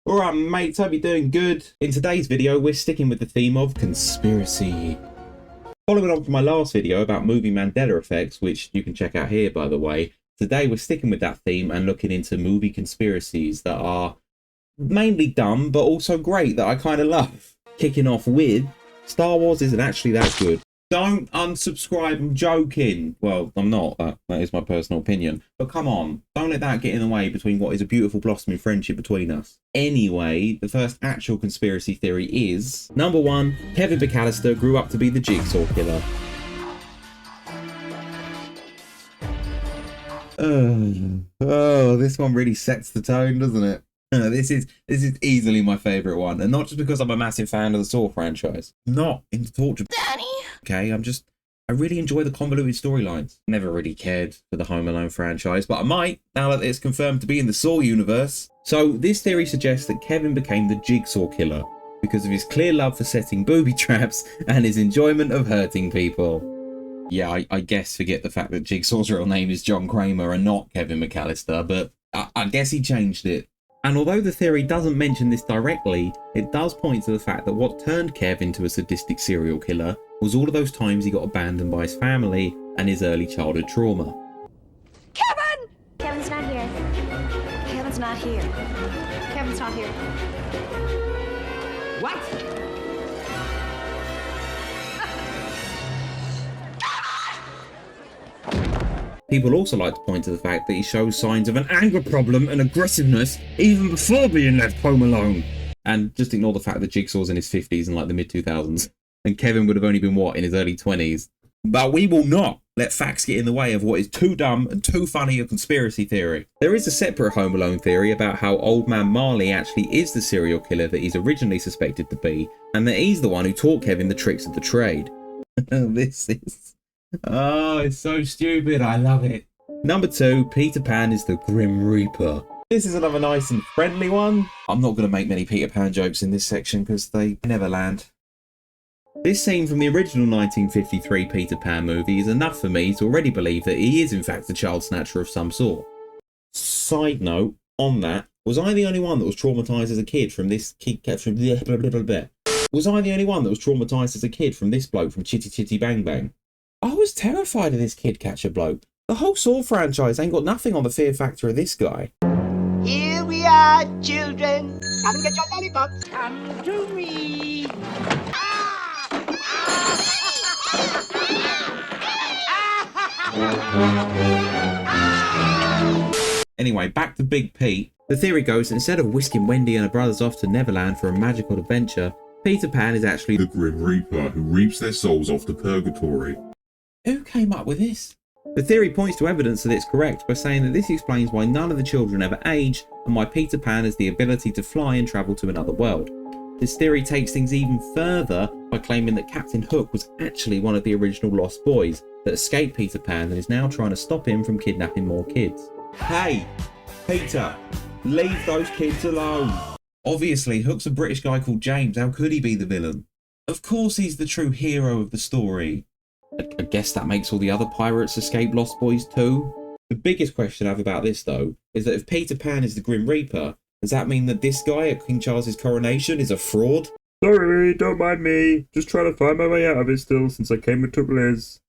Alright mates, hope you're doing good. In today's video, we're sticking with the theme of conspiracy. Following on from my last video about movie Mandela effects, which you can check out here by the way, today we're sticking with that theme and looking into movie conspiracies that are mainly dumb, but also great, that I kind of love. Kicking off with, Star Wars isn't actually that good. Don't unsubscribe, I'm joking. Well, I'm not, that is my personal opinion. But come on, don't let that get in the way between what is a beautiful blossoming friendship between us. Anyway, the first actual conspiracy theory is, number one, Kevin McAllister grew up to be the Jigsaw killer. Oh, this one really sets the tone, doesn't it? This is easily my favourite one, and not just because I'm a massive fan of the Saw franchise. Not into torture. Danny! Okay, I really enjoy the convoluted storylines. Never really cared for the Home Alone franchise, but I might, now that it's confirmed to be in the Saw universe. So this theory suggests that Kevin became the Jigsaw killer because of his clear love for setting booby traps and his enjoyment of hurting people. Yeah, I guess forget the fact that Jigsaw's real name is John Kramer and not Kevin McAllister, but I guess he changed it. And although the theory doesn't mention this directly, it does point to the fact that what turned Kev into a sadistic serial killer was all of those times he got abandoned by his family and his early childhood trauma. Kevin! Kevin's not here. Kevin's not here. Kevin's not here. What? People also like to point to the fact that he shows signs of an anger problem and aggressiveness even before being left home alone. And just ignore the fact that Jigsaw's in his 50s and like the mid-2000s. And Kevin would have only been, what, in his early 20s? But we will not let facts get in the way of what is too dumb and too funny a conspiracy theory. There is a separate Home Alone theory about how Old Man Marley actually is the serial killer that he's originally suspected to be, and that he's the one who taught Kevin the tricks of the trade. This is... oh, it's so stupid. I love it. Number two, Peter Pan is the Grim Reaper. This is another nice and friendly one. I'm not going to make many Peter Pan jokes in this section because they never land. This scene from the original 1953 Peter Pan movie is enough for me to already believe that he is in fact a child snatcher of some sort. Side note on that, was I the only one that was traumatized as a kid from this kid from Was I the only one that was traumatized as a kid from this bloke from Chitty Chitty Bang Bang? I was terrified of this kid catcher bloke. The whole Saw franchise ain't got nothing on the fear factor of this guy. Here we are, children. Come and get your lollipops. Come to me. Anyway, back to Big Pete. The theory goes that instead of whisking Wendy and her brothers off to Neverland for a magical adventure, Peter Pan is actually the Grim Reaper who reaps their souls off to purgatory. Who came up with this? The theory points to evidence that it's correct by saying that this explains why none of the children ever age and why Peter Pan has the ability to fly and travel to another world. This theory takes things even further by claiming that Captain Hook was actually one of the original Lost Boys that escaped Peter Pan and is now trying to stop him from kidnapping more kids. Hey, Peter, leave those kids alone. Obviously, Hook's a British guy called James. How could he be the villain? Of course he's the true hero of the story. I guess that makes all the other pirates escape Lost Boys too. The biggest question I have about this though is that if Peter Pan is the Grim Reaper, does that mean that this guy at King Charles's coronation is a fraud? Sorry, don't mind me. Just trying to find my way out of it still since I came and took Liz.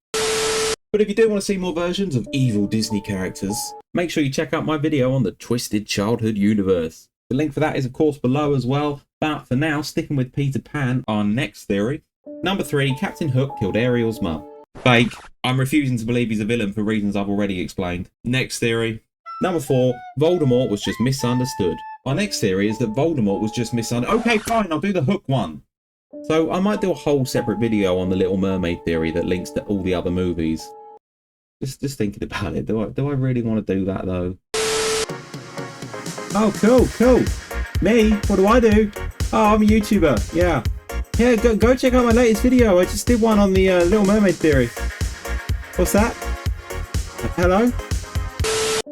But if you do want to see more versions of evil Disney characters, make sure you check out my video on the Twisted Childhood universe. The link for that is of course below as well. But for now, sticking with Peter Pan, our next theory. Number three, Captain Hook killed Ariel's mum. Fake. I'm refusing to believe he's a villain for reasons I've already explained. Next theory. Number four, Voldemort was just misunderstood. Our next theory is that Voldemort was just misunderstood. Okay, fine, I'll do the Hook one. So I might do a whole separate video on the Little Mermaid theory that links to all the other movies. Just thinking about it. Do I really want to do that though? Oh, cool. Me? What do I do? Oh, I'm a YouTuber. Yeah, go check out my latest video. I just did one on the Little Mermaid theory. What's that? Hello?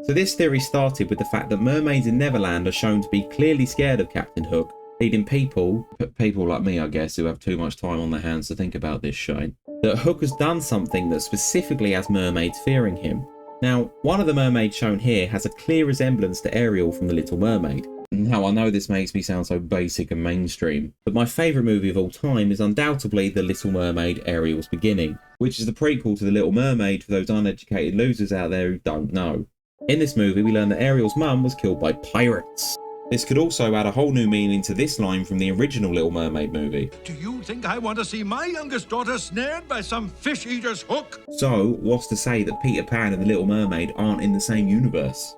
So this theory started with the fact that mermaids in Neverland are shown to be clearly scared of Captain Hook, leading people like me I guess, who have too much time on their hands to think about this shit, that Hook has done something that specifically has mermaids fearing him. Now, one of the mermaids shown here has a clear resemblance to Ariel from The Little Mermaid, Now, I know this makes me sound so basic and mainstream, but my favourite movie of all time is undoubtedly The Little Mermaid Ariel's Beginning, which is the prequel to The Little Mermaid for those uneducated losers out there who don't know. In this movie, we learn that Ariel's mum was killed by pirates. This could also add a whole new meaning to this line from the original Little Mermaid movie. Do you think I want to see my youngest daughter snared by some fish eater's hook? So, what's to say that Peter Pan and The Little Mermaid aren't in the same universe?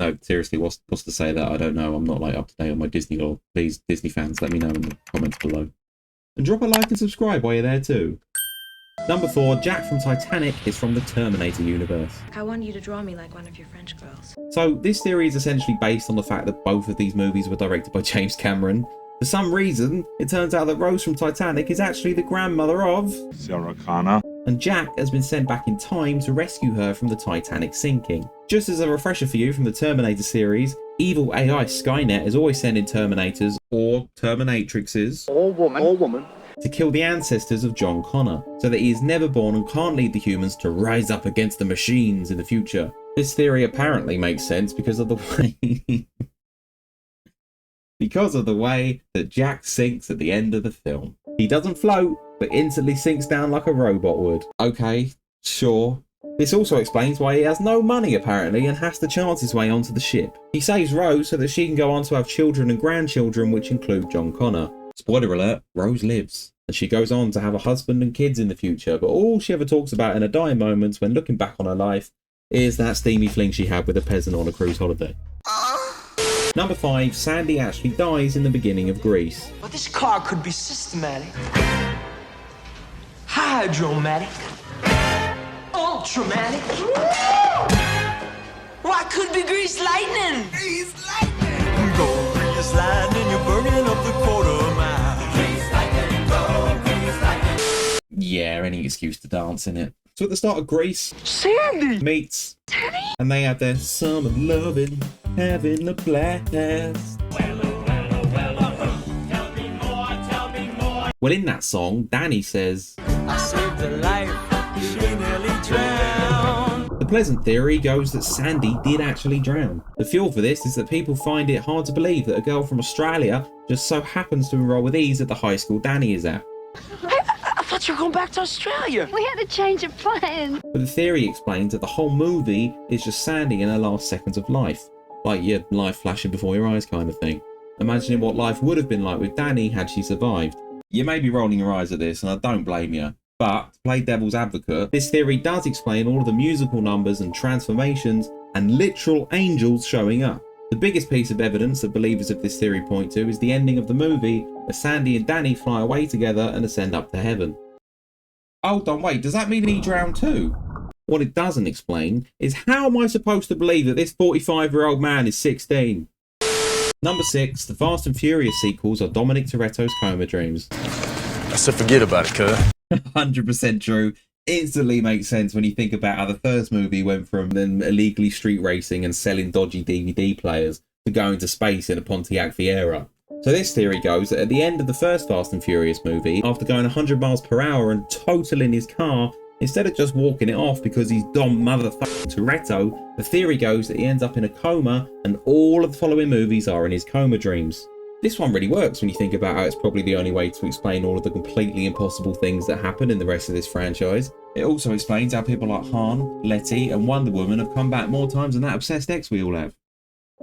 No, seriously, what's to say that? I don't know. I'm not like up to date on my Disney lore. Please, Disney fans, let me know in the comments below. And drop a like and subscribe while you're there too. Number 4, Jack from Titanic is from the Terminator universe. I want you to draw me like one of your French girls. So this theory is essentially based on the fact that both of these movies were directed by James Cameron. For some reason, it turns out that Rose from Titanic is actually the grandmother of Sarah Connor. And Jack has been sent back in time to rescue her from the Titanic sinking. Just as a refresher for you from the Terminator series, evil AI Skynet is always sending Terminators, or Terminatrixes, All woman. to kill the ancestors of John Connor, so that he is never born and can't lead the humans to rise up against the machines in the future. This theory apparently makes sense because of the way that Jack sinks at the end of the film. He doesn't float, but instantly sinks down like a robot would. Okay, sure. This also explains why he has no money apparently and has to chance his way onto the ship. He saves Rose so that she can go on to have children and grandchildren, which include John Connor. Spoiler alert, Rose lives, and she goes on to have a husband and kids in the future, but all she ever talks about in her dying moments when looking back on her life is that steamy fling she had with a peasant on a cruise holiday. Number 5, Sandy actually dies in the beginning of Grease. But this car could be systematic, hydromatic, ultramatic. Why could be grease lightning? Grease lightning. Go grease lightning, you're burning up the quarter mile. Grease lightning, go grease lightning. Yeah, any excuse to dance in it. So at the start of Grease, Sandy meets and they have their summer loving, having a blast. Well, in that song, Danny says, I saved her life, she nearly drowned. the pleasant theory goes that Sandy did actually drown. The fuel for this is that people find it hard to believe that a girl from Australia just so happens to enroll with ease at the high school Danny is at. I thought you were going back to Australia. We had a change of plans. But the theory explains that the whole movie is just Sandy in her last seconds of life. Like your life flashing before your eyes kind of thing. Imagining what life would have been like with Danny had she survived. You may be rolling your eyes at this, and I don't blame you. But, to play devil's advocate, this theory does explain all of the musical numbers and transformations and literal angels showing up. The biggest piece of evidence that believers of this theory point to is the ending of the movie, where Sandy and Danny fly away together and ascend up to heaven. Hold on, wait, does that mean he drowned too? What it doesn't explain is how am I supposed to believe that this 45-year-old man is 16? Number 6, the Fast and Furious sequels are Dominic Toretto's coma dreams. I said forget about it, cuz. 100% true. Instantly makes sense when you think about how the first movie went from them illegally street racing and selling dodgy DVD players to going to space in a Pontiac Fiera. So this theory goes that at the end of the first Fast and Furious movie, after going 100 miles per hour and totaling his car, instead of just walking it off because he's Dom motherfucking Toretto, the theory goes that he ends up in a coma and all of the following movies are in his coma dreams. This one really works when you think about how it's probably the only way to explain all of the completely impossible things that happen in the rest of this franchise. It also explains how people like Han, Let A.I and Wonder Woman have come back more times than that obsessed ex we all have.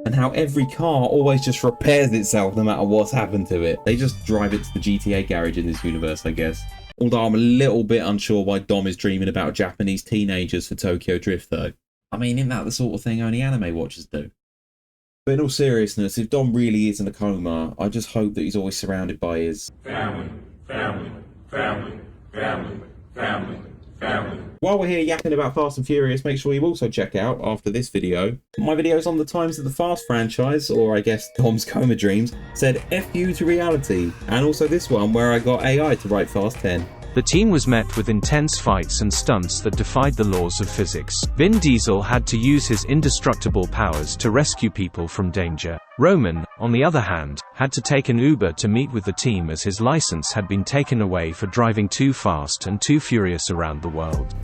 And how every car always just repairs itself no matter what's happened to it. They just drive it to the GTA garage in this universe, I guess. Although I'm a little bit unsure why Dom is dreaming about Japanese teenagers for Tokyo Drift though. I mean, isn't that the sort of thing only anime watchers do? But in all seriousness, if Dom really is in a coma, I just hope that he's always surrounded by his family. While we're here yapping about Fast and Furious, make sure you also check out, after this video, my videos on the times that the Fast franchise, or I guess Dom's coma dreams, said F you to reality, and also this one where I got AI to write Fast 10. The team was met with intense fights and stunts that defied the laws of physics. Vin Diesel had to use his indestructible powers to rescue people from danger. Roman, on the other hand, had to take an Uber to meet with the team as his license had been taken away for driving too fast and too furious around the world.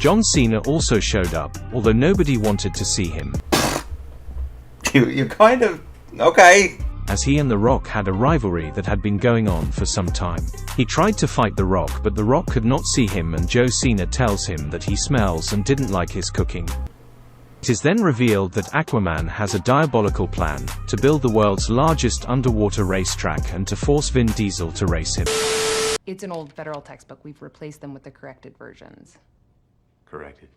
John Cena also showed up, although nobody wanted to see him, You're kind of... okay. as he and The Rock had a rivalry that had been going on for some time. He tried to fight The Rock, but The Rock could not see him, and Joe Cena tells him that he smells and didn't like his cooking. It is then revealed that Aquaman has a diabolical plan to build the world's largest underwater racetrack and to force Vin Diesel to race him. It's an old federal textbook. We've replaced them with the corrected versions. Corrected?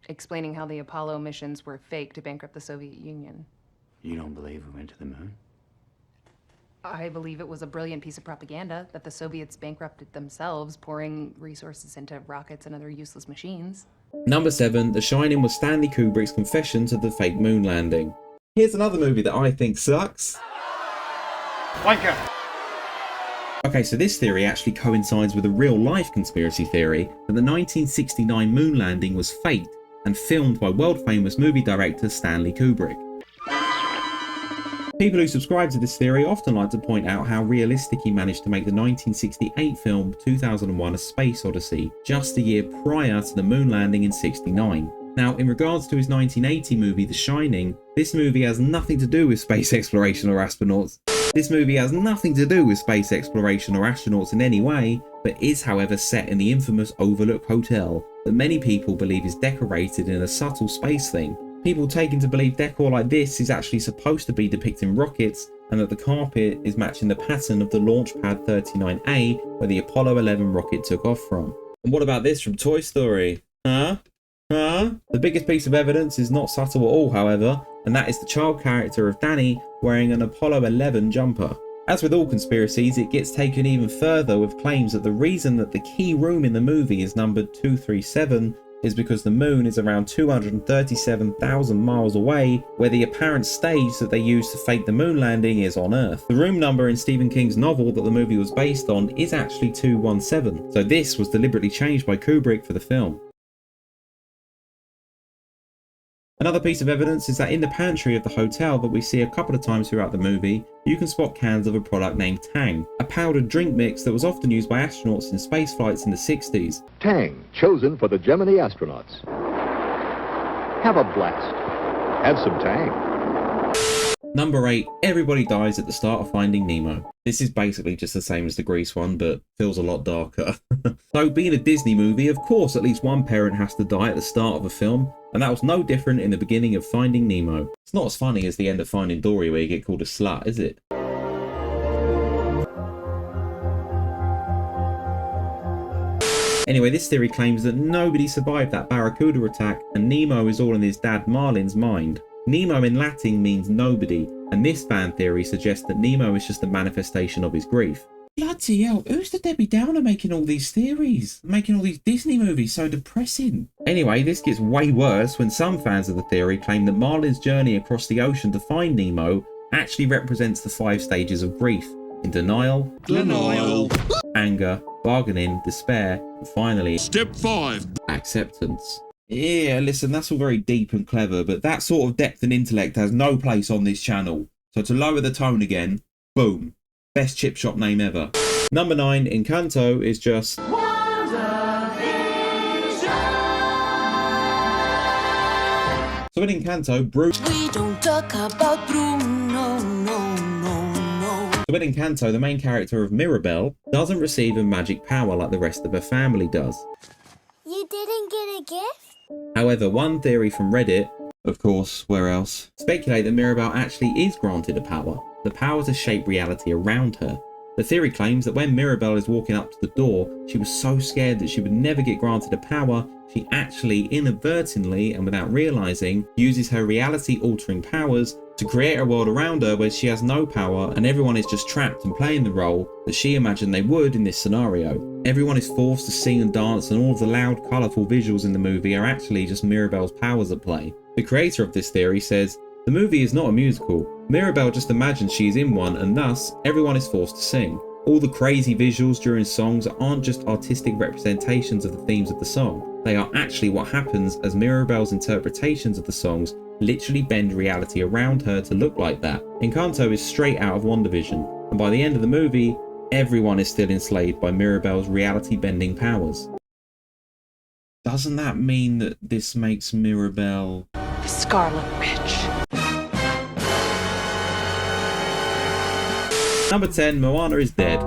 Explaining how the Apollo missions were fake to bankrupt the Soviet Union. You don't believe we went to the moon? I believe it was a brilliant piece of propaganda that the Soviets bankrupted themselves, pouring resources into rockets and other useless machines. Number 7, The Shining was Stanley Kubrick's confession to the fake moon landing. Here's another movie that I think sucks. Wanker. Okay, so this theory actually coincides with a real-life conspiracy theory that the 1969 moon landing was faked and filmed by world-famous movie director Stanley Kubrick. People who subscribe to this theory often like to point out how realistic he managed to make the 1968 film 2001: A Space Odyssey just a year prior to the moon landing in '69. Now, in regards to his 1980 movie The Shining, this movie has nothing to do with space exploration or astronauts. This movie has nothing to do with space exploration or astronauts in any way, but is however set in the infamous Overlook Hotel that many people believe is decorated in a subtle space theme. People taking to believe decor like this is actually supposed to be depicting rockets, and that the carpet is matching the pattern of the launch pad 39A where the Apollo 11 rocket took off from. And what about this from Toy Story? Huh? The biggest piece of evidence is not subtle at all, however, and that is the child character of Danny wearing an Apollo 11 jumper. As with all conspiracies, it gets taken even further with claims that the reason that the key room in the movie is numbered 237 is because the moon is around 237,000 miles away, where the apparent stage that they used to fake the moon landing is on Earth. The room number in Stephen King's novel that the movie was based on is actually 217, so this was deliberately changed by Kubrick for the film. Another piece of evidence is that in the pantry of the hotel that we see a couple of times throughout the movie, you can spot cans of a product named Tang, a powdered drink mix that was often used by astronauts in space flights in the 60s. Tang, chosen for the Gemini astronauts. Have a blast. Have some Tang. Number 8, everybody dies at the start of Finding Nemo. This is basically just the same as the Grease one, but feels a lot darker. So being a Disney movie, of course at least one parent has to die at the start of a film, and that was no different in the beginning of Finding Nemo. It's not as funny as the end of Finding Dory where you get called a slut, is it? Anyway, this theory claims that nobody survived that Barracuda attack, and Nemo is all in his dad Marlin's mind. Nemo in Latin means nobody, and this fan theory suggests that Nemo is just a manifestation of his grief. Bloody hell, who's the Debbie Downer making all these theories? Making all these Disney movies so depressing? Anyway, this gets way worse when some fans of the theory claim that Marlin's journey across the ocean to find Nemo actually represents the 5 stages of grief. In denial, anger, bargaining, despair, and finally, Step 5. acceptance. Yeah, listen, that's all very deep and clever, but that sort of depth and intellect has no place on this channel. So to lower the tone again, boom. Best chip shop name ever. Number 9, Encanto is just... So in Encanto, We don't talk about Bruno, no. So in Encanto, the main character of Mirabelle doesn't receive a magic power like the rest of her family does. You didn't get a gift? However, one theory from Reddit, of course, where else, speculate that Mirabelle actually is granted a power, the power to shape reality around her. The theory claims that when Mirabelle is walking up to the door, she was so scared that she would never get granted a power, she actually inadvertently and without realizing uses her reality altering powers to create a world around her where she has no power and everyone is just trapped and playing the role that she imagined they would in this scenario. Everyone is forced to sing and dance, and all of the loud, colourful visuals in the movie are actually just Mirabelle's powers at play. The creator of this theory says, "The movie is not a musical. Mirabelle just imagines she is in one, and thus everyone is forced to sing. All the crazy visuals during songs aren't just artistic representations of the themes of the song. They are actually what happens as Mirabelle's interpretations of the songs literally bend reality around her to look like that." Encanto is straight out of WANDAVISION, and by the end of the movie, everyone is still enslaved by Mirabelle's reality bending powers. Doesn't that mean that this makes Mirabelle The Scarlet Witch. Number 10, Moana is dead.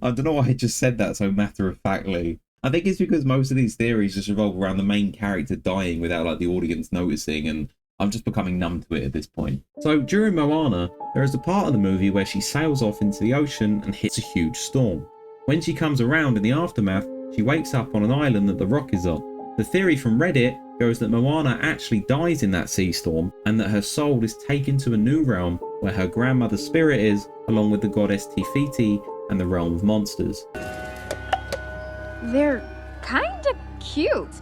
I don't know why I just said that so matter-of-factly. I think it's because most of these theories just revolve around the main character dying without like the audience noticing, and I'm just becoming numb to it at this point. So during Moana, there is a part of the movie where she sails off into the ocean and hits a huge storm. When she comes around in the aftermath, she wakes up on an island that the rock is on. The theory from Reddit goes that Moana actually dies in that sea storm and that her soul is taken to a new realm where her grandmother's spirit is, along with the goddess Te-Fiti and the realm of monsters. They're kinda cute.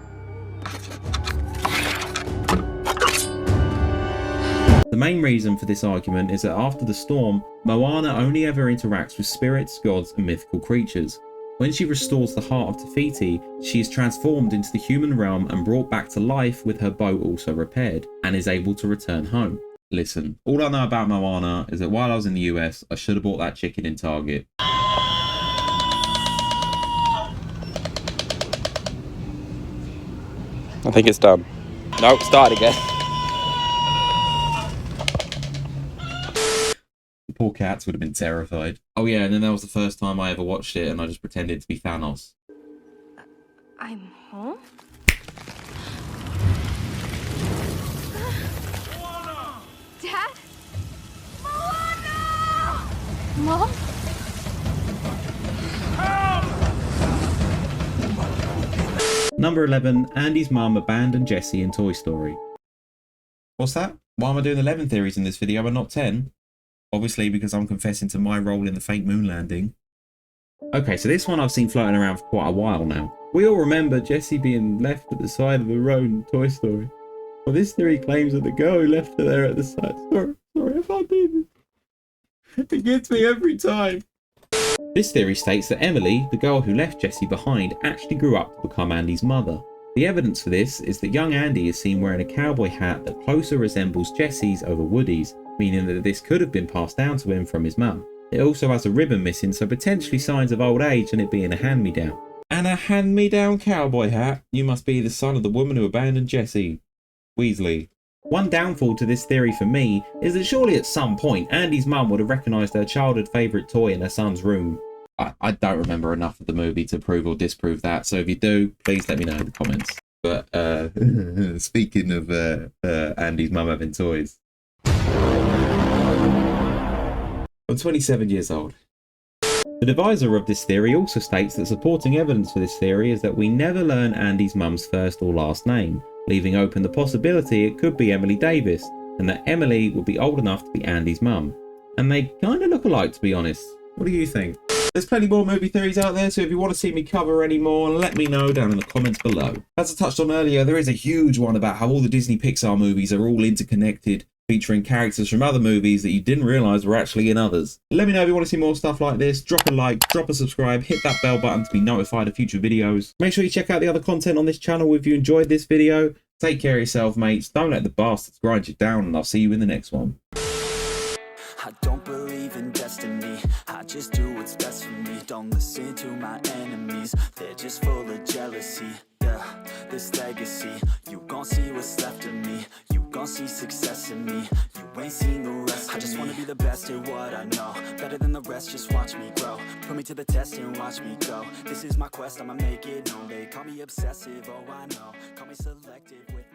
The main reason for this argument is that after the storm, Moana only ever interacts with spirits, gods and mythical creatures. When she restores the heart of Te-Fiti, she is transformed into the human realm and brought back to life with her boat also repaired, and is able to return home. Listen, all I know about Moana is that while I was in the US, I should have bought that chicken in Target. I think it's done. Nope, start again. Poor cats would have been terrified. Oh yeah, and then that was the first time I ever watched it and I just pretended to be Thanos. I'm home? Dad? Moana! Mom? Number 11, Andy's mum abandoned Jessie in Toy Story. What's that? Why am I doing 11 theories in this video but not 10? Obviously because I'm confessing to my role in the fake moon landing. Okay, so this one I've seen floating around for quite a while now. We all remember Jessie being left at the side of the road in Toy Story. Well, this theory claims that the girl who left her there at the side... Sorry, I can't do this. It gets me every time. This theory states that Emily, the girl who left Jessie behind, actually grew up to become Andy's mother. The evidence for this is that young Andy is seen wearing a cowboy hat that closer resembles Jessie's over Woody's, meaning that this could have been passed down to him from his mum. It also has a ribbon missing, so potentially signs of old age and it being a hand-me-down. And a hand-me-down cowboy hat? You must be the son of the woman who abandoned Jessie. Weasley. One downfall to this theory for me is that surely at some point Andy's mum would have recognised her childhood favourite toy in her son's room. I don't remember enough of the movie to prove or disprove that, so if you do, please let me know in the comments. But speaking of Andy's mum having toys, I'm 27 years old. The deviser of this theory also states that supporting evidence for this theory is that we never learn Andy's mum's first or last name, leaving open the possibility it could be Emily Davis, and that Emily would be old enough to be Andy's mum. And they kind of look alike, to be honest. What do you think? There's plenty more movie theories out there, so if you want to see me cover any more, let me know down in the comments below. As I touched on earlier, there is a huge one about how all the Disney Pixar movies are all interconnected, featuring characters from other movies that you didn't realise were actually in others. Let me know if you want to see more stuff like this. Drop a like, drop a subscribe, hit that bell button to be notified of future videos. Make sure you check out the other content on this channel if you enjoyed this video. Take care of yourself, mates. Don't let the bastards grind you down, and I'll see you in the next one. I don't believe in destiny, I just do what's best for me. Don't listen to my enemies, they're just full of jealousy. Yeah, this legacy, you gon' see what's left of me. You gon' see success in me, you ain't seen the rest of me. I just wanna be the best at what I know, better than the rest, just watch me grow. Put me to the test and watch me go. This is my quest, I'ma make it known. They call me obsessive, oh I know. Call me selective with